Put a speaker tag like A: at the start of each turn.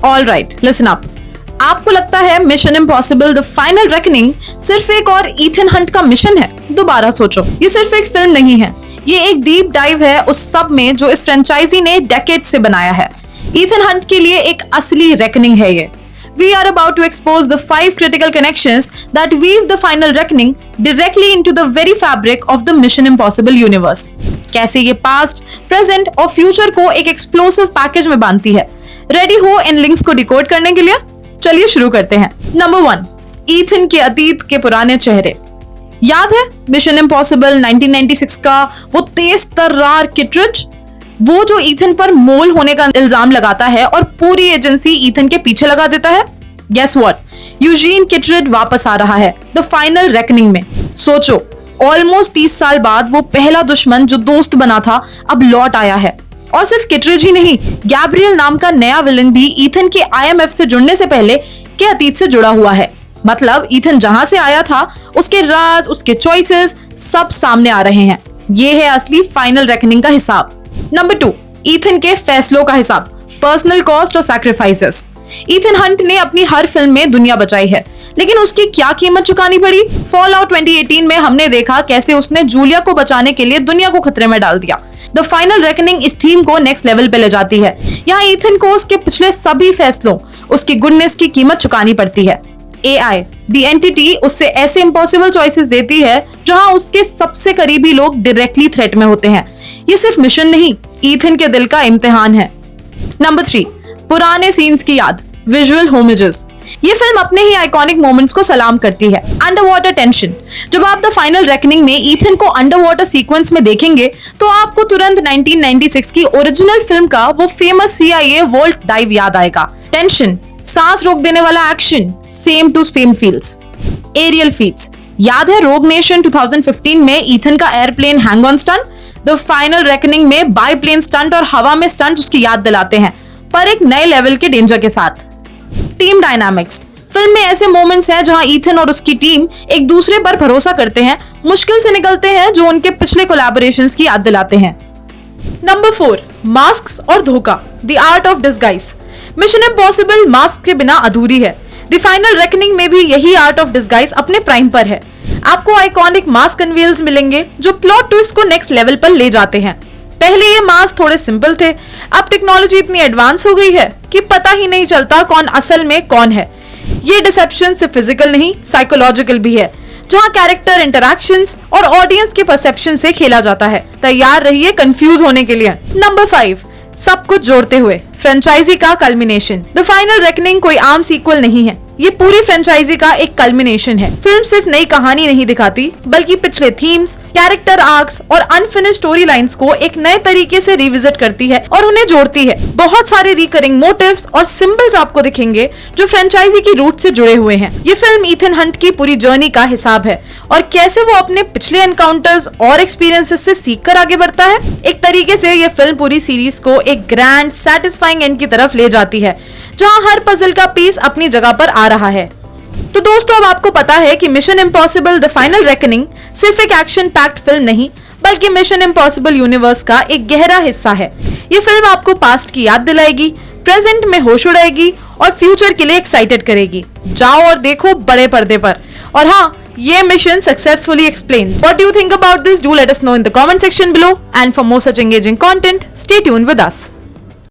A: Alright, listen up. आपको लगता है mission impossible the Final reckoning सिर्फ एक और ईथन हंट का मिशन है? दोबारा सोचो, ये सिर्फ एक फिल्म नहीं है, ये एक डीप डाइव है उस सब में जो इस फ्रेंचाइजी ने डेकेड से बनाया है। ईथन हंट के लिए एक असली रेकनिंग है ये। We are about to expose the 5 critical connections that weave the final reckoning directly into the very fabric of the Mission Impossible universe. कैसे ये पास्ट, प्रेजेंट और फ्यूचर को एक एक्सप्लोसिव पैकेज में बांधती है। रेडी हो इन लिंक्स को डिकोड करने के लिए? चलिए शुरू करते हैं। नंबर 1, ईथन के अतीत के पुराने चेहरे। याद है मिशन इम्पॉसिबल 1996 का वो तेज तर्रार किटरिज, वो जो ईथन पर मोल होने का इल्जाम लगाता है और पूरी एजेंसी ईथन के पीछे लगा देता है? Guess what? यूजीन किटरिज वापस आ रहा है द फाइनल रेकनिंग में। सोचो, ऑलमोस्ट 30 साल बाद वो पहला दुश्मन जो दोस्त बना था अब लौट आया है। और सिर्फ किटरिज ही नहीं, गैब्रियल नाम का नया विलन भी ईथन के IMF से जुड़ने से पहले के अतीत से जुड़ा हुआ है। मतलब ईथन जहां से आया था उसके राज, उसके चॉइसेस सब सामने आ रहे हैं। ये है असली फाइनल रेकनिंग का हिसाब। नंबर 2, ईथन के फैसलों का हिसाब, पर्सनल कॉस्ट और सैक्रिफाइसेस। ईथन हंट ने अपनी हर फिल्म में दुनिया बचाई है, लेकिन उसकी क्या कीमत चुकानी पड़ी? फॉलआउट 2018 में हमने देखा कैसे उसने जूलिया को बचाने के लिए दुनिया को खतरे में डाल दिया। द फाइनल रेकनिंग इस थीम को नेक्स्ट लेवल पे ले जाती है। यहाँ ईथन को उसके पिछले सभी फैसलों, उसकी गुडनेस की कीमत चुकानी पड़ती है। AI, द एंटिटी, उससे ऐसे इम्पॉसिबल चॉइसेस देती है जहां उसके सबसे करीबी लोग डायरेक्टली थ्रेट में होते हैं। ये सिर्फ मिशन नहीं, ईथन के दिल का इम्तिहान है। नंबर 3, पुराने सीन्स की याद, विजुअल होमेजेस। ये फिल्म अपने ही आइकॉनिक मोमेंट्स को सलाम करती है। अंडर वाटर टेंशन, जब आप द फाइनल रेकनिंग में ईथन को अंडर वाटर सीक्वेंस में देखेंगे तो आपको तुरंत 1996 की ओरिजिनल फिल्म का वो फेमस CIA वोल्ट डाइव याद आएगा। टेंशन, सांस रोक देने वाला action, same to same feels. Aerial feats, याद है रोग नेशन 2015 में ईथन का airplane hang on stunt? The Final Reckoning में बाईप्लेन स्टंट और हवा में स्टंट उसकी याद दिलाते हैं, पर एक नए लेवल के डेंजर के साथ। टीम डायनामिक्स, फिल्म में ऐसे मोमेंट्स हैं जहां ईथन और उसकी टीम एक दूसरे पर भरोसा करते हैं, मुश्किल से निकलते हैं, जो उनके पिछले कोलैबोरेशंस की याद दिलाते हैं। नंबर 4, मास्क्स और धोखा, the art of disguise. Mission impossible mask के बिना अधूरी है। द फाइनल रेकनिंग में भी यही आर्ट ऑफ डिस्गाइज अपने प्राइम पर है। आपको आइकॉनिक मास्क अनवील्स मिलेंगे जो प्लॉट ट्विस्ट को नेक्स्ट लेवल पर ले जाते हैं। पहले ये मास्क थोड़े सिंपल थे, अब टेक्नोलॉजी इतनी एडवांस हो गई है कि पता ही नहीं चलता कौन असल में कौन है। ये डिसेप्शन सिर्फ फिजिकल नहीं, साइकोलॉजिकल भी है, जहां कैरेक्टर इंटरैक्शंस और ऑडियंस के परसेप्शन से खेला जाता है। तैयार रहिए कंफ्यूज होने के लिए। नंबर 5, सब कुछ जोड़ते हुए, फ्रेंचाइजी का कल्मिनेशन। द फाइनल रेकनिंग कोई आम सीक्वल नहीं है, ये पूरी फ्रेंचाइजी का एक कल्मिनेशन है। फिल्म सिर्फ नई कहानी नहीं दिखाती, बल्कि पिछले थीम्स, कैरेक्टर आर्क्स और अनफिनिश्ड स्टोरी लाइंस को एक नए तरीके से रिविजिट करती है और उन्हें जोड़ती है। बहुत सारे रिकरिंग मोटिव्स और सिंबल्स आपको दिखेंगे जो फ्रेंचाइजी की रूट से जुड़े हुए हैं। ये फिल्म ईथन हंट की पूरी जर्नी का हिसाब है और कैसे वो अपने पिछले एनकाउंटर्स और एक्सपीरियंसेस से सीखकर आगे बढ़ता है। एक तरीके से ये फिल्म पूरी सीरीज को एक ग्रैंड सैटिस्फाइंग एंड की तरफ ले जाती है, जहां हर पजल का पीस अपनी जगह पर आ रहा है। तो दोस्तों, अब आपको पता है कि mission impossible the Final reckoning सिर्फ एक एक्शन पैक्ड फिल्म नहीं, बल्कि मिशन इम्पॉसिबल यूनिवर्स का एक गहरा हिस्सा है। ये फिल्म आपको पास्ट की याद दिलाएगी, प्रेजेंट में होश उड़ाएगी और फ्यूचर के लिए एक्साइटेड करेगी। जाओ और देखो बड़े पर्दे पर। और हाँ, ये mission successfully explained. What do you think about this? Do let us know in the comment section below. And for more such engaging content, stay tuned with us.